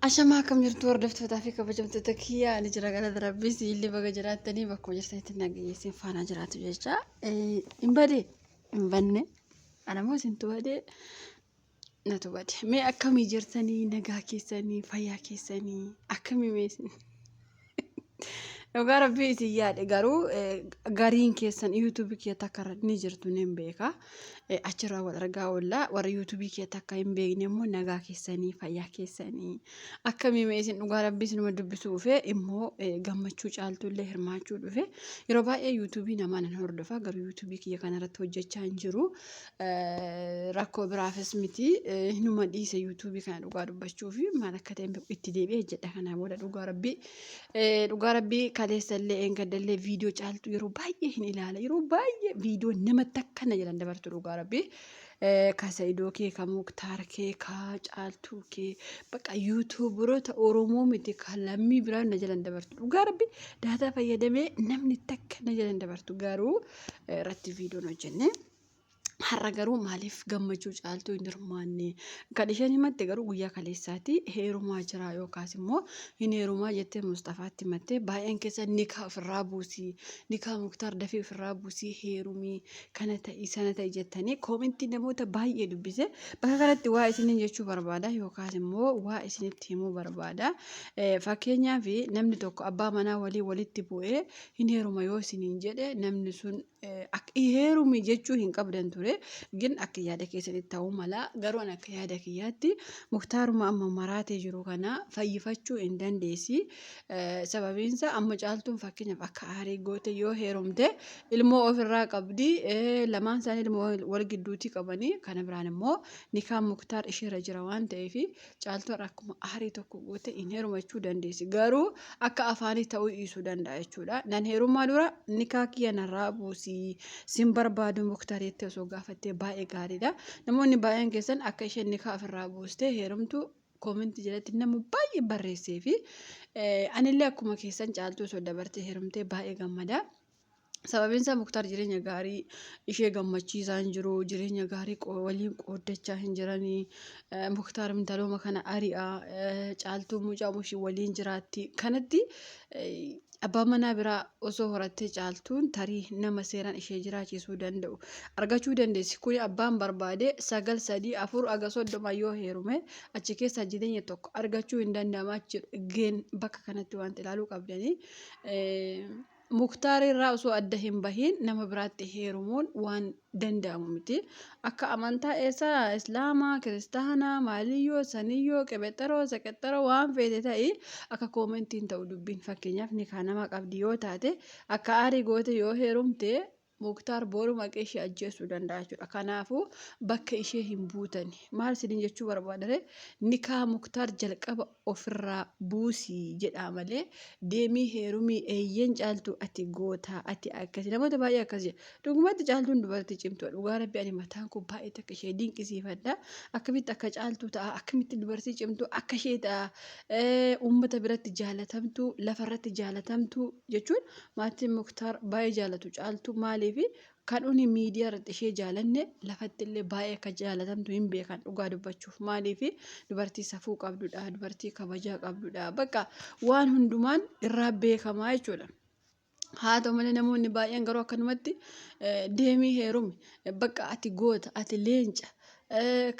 Ashamaa akkam jirtu hordoftoota fi kabajamtoota kiyya ani jira gara darabbis illee baga jiraattanii bakkuma jirtanitti nageessin faana jiraatu jecha hin badee hin banne anamoo isintu badee natu bade mee akkamii jirtanii nagaa keessanii fayyaa keessanii akkamii meesin dhugaa rabbii isin yaade garuu gariin keessan yuutuubii kee takka ni jirtu ni beeka achirraa wal argaa oolla warra yuutuubii kee takka hin beekne immoo nagaa keessanii fayyaa keessanii akkamii meesin dhugaa rabbii sinuma dubbisuu dhufe immoo gammachuu caaltullee hirmaachuu dhufe yeroo baay'ee yuutuubii namaa nan hordofa garuu yuutuubii kiyya kanarratti hojjechaa hin jiru rakkoo biraafis miti numa dhiise yuutuubii kana dhugaa dubbachuu fi maal akka ta'e itti deebi'ee jedha kanaa booda dhugaa rabbii kaleessallee engadallee viidiyoo caaltu yeroo baay'ee hin ilaala yeroo baay'ee viidiyoo namatti akkana jedhan dabartu dhugaa rabbii kasaidoo kee ka muktaar kee ka caaltuu kee baqa yuutuuberoota oromoo miti ka lammii biraan na jedhan dabartu dhugaa rabbii daataa fayyadamee namni takka na jedhan dabartu garuu irratti viidiyoon hojjenne har'a garuu maaliif gammachuu caaltuu hin hirmaanne kan isheen himatte garuu guyyaa kaleessaati heerumaa jira yookaas immoo hin heerumaa jettee Mustafaatti himatte baay'een keessa nikaa ofirraa buusii nikaa muktaar dafee ofirraa buusii heerumii kana ta'ii sana ta'ii jettanii koomentii namoota baay'ee dubbise bakka kanatti waa isiniin jechuu barbaada yookaas immoo waa isinitti himuu barbaada fakkeenyaaf namni tokko abbaa manaa walitti bu'ee hin heeruma yoo isiniin jedhe namni sun heerumii jechuu hin qabdan ture gin akka yaada keessatti ta'uu mala garuu akka yaada kiyyaatti muktaaruma amma maraatee jiru kana fayyifachuu hin dandeessi sababiinsa amma caaltuun fakkeenyaaf akka aarii goote yoo heerumte ilmoo ofirraa qabdi lamaan isaanii ilmoo wal gidduutti qabanii kana biraan immoo nikaa muktaar isheerra jira waan ta'eef caaltuun akkuma aarii tokko goote hin heerumachuu dandeessi garuu akka afaanii ta'uu dhiisuu danda'a jechuudha nan heerumaa dura nikaa kiyya narraa buusii sin barbaadu muktaar jettee osoo gaafattee baay'ee gaariidha namoonni baay'een keessan akka isheen nikaa ofirraa buustee heerumtu koomentii jalatti nama baay'ee barreessee fi anillee akkuma keessan caaltuu osoo dabartee heerumtee baay'ee gammada sababiinsa muktaar jireenya gaarii ishee gammachiisaa hin jiru jireenya gaarii waliin qooddachaa hin jiranii muktaar intalooma kana ari'a caaltuu mucaa mushii waliin jiraatti kanatti abbaa manaa biraa osoo horattee caaltuun tarii nama seeraan ishee jiraachisuu danda'u argachuu dandeessi kun abbaan barbaade 9 3 4 aga 30 yoo heerume achi keessa jireenya tokko argachuu hin danda'amaa jiru geen bakka kanatti waan ilaaluu qabdanii muktaar irraa osoo adda hin bahin nama biraatti heerumuun waan danda'amu miti akka amantaa eessaa islaamaa kiristaanaa maaliyyoo saniyyoo qebexaroo saqexaroo waan feete ta'e akka koomentiin ta'u dubbiin fakkeenyaaf nikaa nama qabdi yoo taate akka aarii goote yoo heerumte muktaar booruma ishee ajjeesuu danda'a jechuudha kanaafuu bakka ishee hin buutani maal isiniin jechuu barbaadare nikaa muktaar jalqaba ofirraa buusii jedha malee deemii heerumii eeyyen caaltuu ati gootaa ati akkasi namoota baay'ee akkas jedha dhugumatti caaltuun dubartii cimtuudha dhugaa rabbi ani mataan kun baay'ee takka ishee dinqisiifadha akkamitti akka caaltuu ta'a akkamitti dubartii cimtuu akka ishee ta'a uummata biratti jaalatamtuu lafarratti jaalatamtuu jechuun maatiin muktaar baay'ee jaalatu caaltuu maali fi kan uni miidiyaa irratti ishee jaalanne lafatti illee baay'ee akka jaalatamtu hin beekan dhugaa dubbachuuf maaliif dubartii safuu qabdudha dubartii kabajaa qabdudha bakka waan hundumaan irraa beekamaa jechuudha haa ta'u malee namoonni baay'een garuu akkanumatti deemii heerumi bakka ati goota ati leenca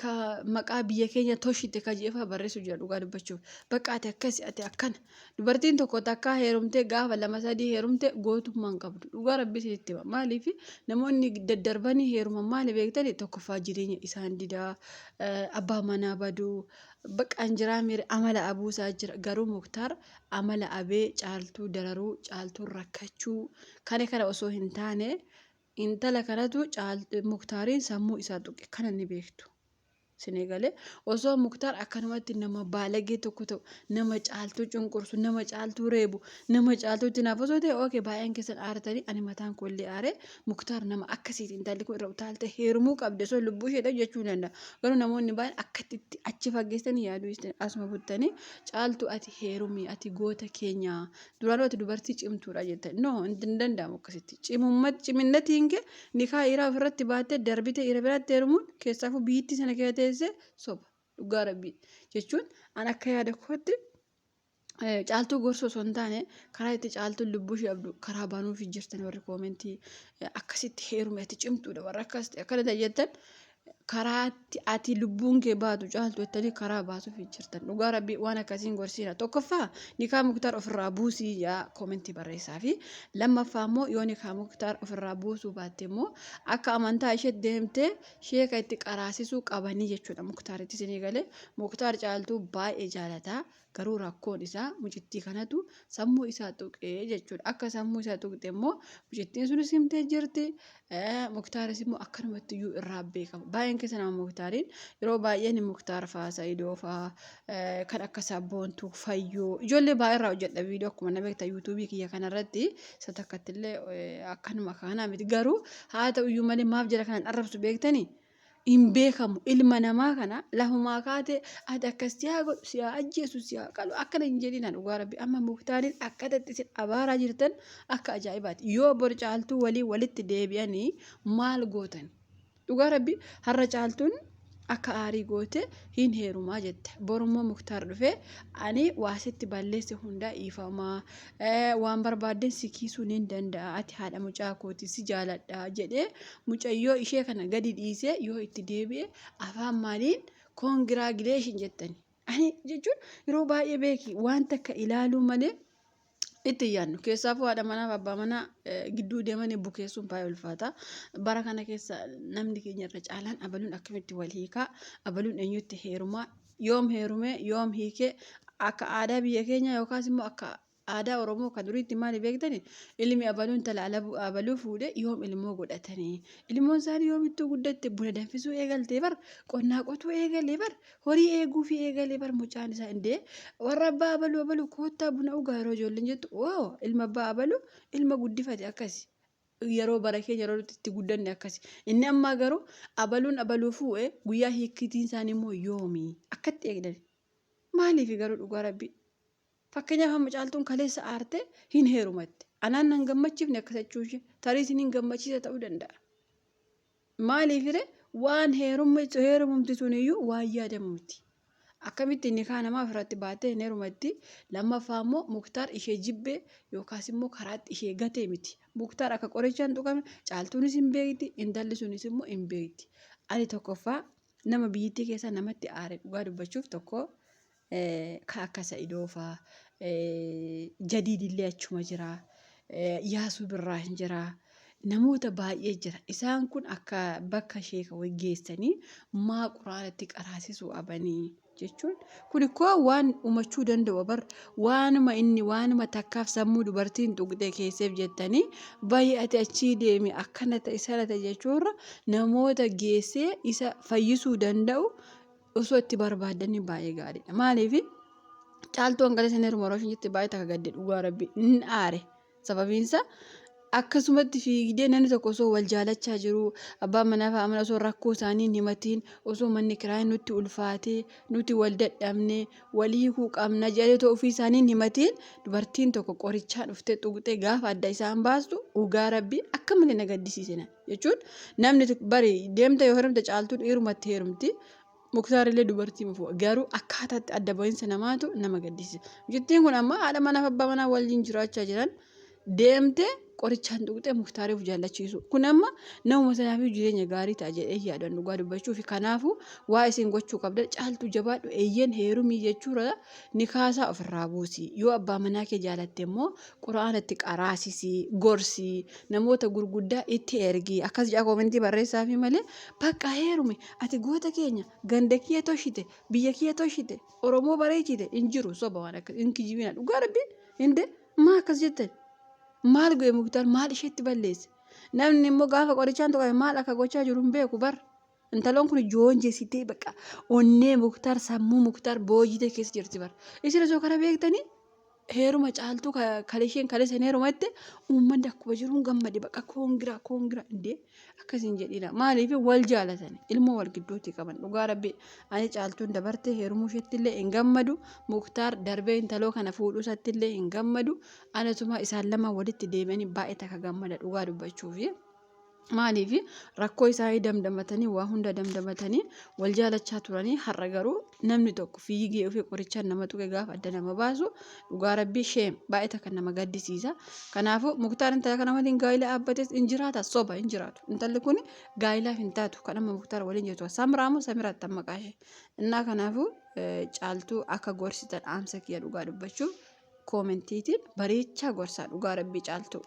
ka maqaa biyya keenya toshite ka jeefa barreessu jira dhugaa dubbachuuf bakka ati akkasi ati akkana dubartiin tokko takka heerumtee gaafa 2 3 heerumte gootummaan qabdu dhugaa rabbi isinitti hima maaliif namoonni daddarbanii heeruman maali beektani tokkoffaa jireenya isaan didaa abbaa manaa baduu bakka anjiraa miire amala abuusaa jira garuu muktaar amala abee caaltuu dararuu caaltuu rakkachuu kana osoo hin taane intala kanatu muktaariin sammuu isaa tuqe kana ni beektu Senegalee osoo muktaar akkanumatti nama baalagee tokko ta'u nama caaltuu cunqursu nama caaltuu reebu nama caaltuu tinaaf osoo ta'e ookee baay'een keessan aartanii ani mataan kollee aare muktaar nama akkasiitiin intalli kun irra utaalte heerumuu qabde osoo lubbuu ishee jechuu danda'a garuu namoonni baay'een akkatti achi fageessanii yaaduu asuma buttanii caaltuu ati heerumii ati goota keenya duraan ati dubartii cimtuudha jettan no hin danda'amu akkasitti ciminnatiin kee nikaa dhiiraa ofirratti baattee darbite dhiira biraatti heerumuun keessaafuu biyyittii sana keessatti soba dhugaa rabbii jechuun an akka yaada kootti caaltuu gorsoo osoo hin taane karaa itti caaltuun lubbuu ishee abdu karaa baanuuf jirtan warri koomentii akkasitti heerume ati cimtuudha warra akkas akkana ta'e jettan karaatti ati lubbuun kee baatu caaltu jettanii karaa baasuuf jirtan dhugaa rabbii waan akkasiin gorsiina tokkoffaa nikaa muktaar ofirraa buusii yaa koomentii barreessaa fi lammaffaa immoo yoo nikaa muktaar ofirraa buusuu baatte immoo akka amantaa ishee deemtee sheeka itti qaraasisuu qabanii jechuudha muktaaritti isinii galee muktaar caaltuu baay'ee jaalataa garuu rakkoon isaa mucittii kanatu sammuu isaa tuqee jechuudha akka sammuu isaa tuqxe immoo mucittiin sunis himtee jirti muktaaris immoo akkanumatti iyyuu irraa beekama baay'een keessa nama muktaariin yeroo baay'een muktaar fa'aa Saayidoo fa'aa kan akka sabboontuu fayyoo ijoollee baay'ee irraa hojjedha viidiyoo akkuma nama beektaa yuutuubii kiyya kanarratti isa takkattillee akkanuma kanaa miti garuu haa ta'u iyyuu malee maaf jala kanan arrabsu beektanii hin beekamu ilma namaa kana lafumaa kaate ati akkas siyaa ajjeesu siyaa qalu akkana hin jedhina dhugaa rabbi amma muktaariin akkatatti isin abaaraa jirtan akka ajaa'ibaati yoo bor caaltuu walitti deebi'anii maal gootan dhugaa rabbi har'a caaltuun akka aarii goote hin heerumaa jette borummoo muktaar dhufe ani waasitti balleesse hundaa iifamaa waan barbaadden si kiisuun hin danda'a ati haadha mucaa kooti si jaaladha jedhee mucayyoo ishee kana gadi dhiisee yoo itti deebi'e afaan maaliin koongiraagileeshin jettani ani jechuun yeroo baay'ee beeki waan takka ilaaluu malee itti yaadnu keessaafuu haadha manaa fi abbaa manaa gidduu deemanii bukeessuun baay'ee ulfaata bara kana keessa namni keenya irra caalaan abaluun akkamitti wal hiikaa abaluun eenyutti heerumaa yoom heerume yoom hiikee akka aadaa biyya keenya yookaas immoo akka aadaa Oromoo kan duriitti maali beektani ilmi abaluun tala abaluu fuudhe yoom ilmoo godhatanii ilmoon isaanii yoomittuu guddatte buna danfisuu eegaltee bar qonnaa qotuu eegalee bar horii eeguu fi eegalee bar mucaan isaa indee warra abbaa abaluu koottaa buna dhugaa yeroo ijoolleen jettu ilma abbaa abaluu ilma guddifate akkasi yeroo bara keenya yeroo itti guddanne akkasi inni ammaa garuu abaluun abaluu fuudhe guyyaa hiikkitiin isaanii immoo yoomii akkatti eegdan maaliif garuu dhugaa rabbi fakkeenyaaf hamma caaltuun kaleessa aarte hin heerumatti anaan nan gammachiifne akkasachuushi tarii isiniin gammachiisa ta'uu danda'a maaliifire waan heerumumti suniyyuu waan yaadamu miti akkamitti inni kaa namaa ofirratti baatee hin heerumatti lammaffaa immoo muktaar ishee jibbee yookaas immoo karaatti ishee gatee miti muktaar akka qorichaan tuqame caaltuunis hin beekti intalli sunis immoo hin beekti ani tokkoffaa nama biyyittii keessa namatti aare dhugaa dubbachuuf tokko ka akka Saayidoo fa'aa jadiidillee achuma jira yaasuu birraa hin jira namoota baay'ee jira isaan kun akka bakka sheeka waggeessanii maa quraanatti qaraasisuu abanii jechuun kun ikkoo waan uumachuu danda'u bar waanuma takkaaf sammuu dubartiin tuqxee keesseef jettanii baay'ee ati achii deemi akkana ta'e sana ta'e jechuurra namoota geessee isa fayyisuu danda'u osoo itti barbaadanii baay'ee gaariidha maaliif caaltuu hangalee sana heeruma yeroo jetti baay'ee takka gadde dhugaa rabbi hin aare sababiinsa akkasumatti fiigdee namni tokko osoo wal jaalachaa jiru abbaan manaa fi amana osoo rakkoo isaanii himatiin osoo manni kiraayin nutti ulfaatee nuti wal dadhabne walii hiikuu qabna jedhee ofii isaanii himatiin dubartiin tokko qorichaan dhuftee tuqxee gaafa adda isaan baastu dhugaa rabbi akka malee na gaddisiisena jechuun namni bari deemta yoo heerumte caaltuun dhiirumatti heerumti muktaarillee dubartii mufu garuu akkaataatti adda ba'iinsa namaatu nama gaddisiisa jettiin kun amma haadha manaa fi abbaa manaa waliin jiraachaa jiran deemtee qorichaan tuqxee muktaariif jaallachiisu kun amma namuma sanaaf jireenya gaarii ta'a jedhee yaadan dhugaa dubbachuuf kanaafuu waa isin gochuu qabda caaltuu jabaadhu eeyyen heerumii jechuudha ni kaasaa ofirraa buusii yoo abbaa manaa kee jaalatte immoo quraanatti qaraasisii gorsii namoota gurguddaa itti ergii akkas jedha koomentii barreessaa fi malee bakka heerume ati goota keenya ganda kiyya toshite biyya kiyya toshite Oromoo bareechite hin jiru soba waan akkas hin kijibina dhugaa rabbi hinde maa akkas jettan maal goe muktaar maal isheetti balleesse namni immoo gaafa qorichaan tuqame maal akka gochaa jiru hin beeku bar intaloon kun joonjeessitee baqa onnee muktaar sammuu muktaar boojitee keessa jirti bar isin osoo kana beektanii heeruma caaltuu kalisheen kaleessan heerumatti uummanni akkuma jiruun gammade baqa koongiraa indee akkasiin jedhina maaliif wal jaalatan ilmoo wal gidduutti qaban dhugaa rabbi ani caaltuun dabarte heerumuu isheettillee hin gammadu muktaar darbee intaloo kana fuudhuu isattillee hin gammadu anatuma isaan lama walitti deemanii baay'ee takka gammada dhugaa dubbachuufi maaliif rakkoo isaanii damdamatanii waa hunda damdamatanii wal jaalachaa turanii har'a garuu namni tokko fiigee ofii qorichaan nama tuqe gaafa adda nama baasu dhugaa rabbii sheem baay'ee kan nama gaddisiisa. Kanaafuu Muktaar intala kana waliin gaa'ila dhaabbates hin jiraata soba hin jiraatu intalli kun gaa'ilaaf hin taatu kan amma Muktaar waliin jirtu Samraamoo Samiraatti maqaa ishee innaa kanaafuu caaltuu akka gorsitan dhaamsa kiyya dhugaa dubbachuuf koomentiitiin bareechaa gorsaa dhugaa rabbii caaltuu.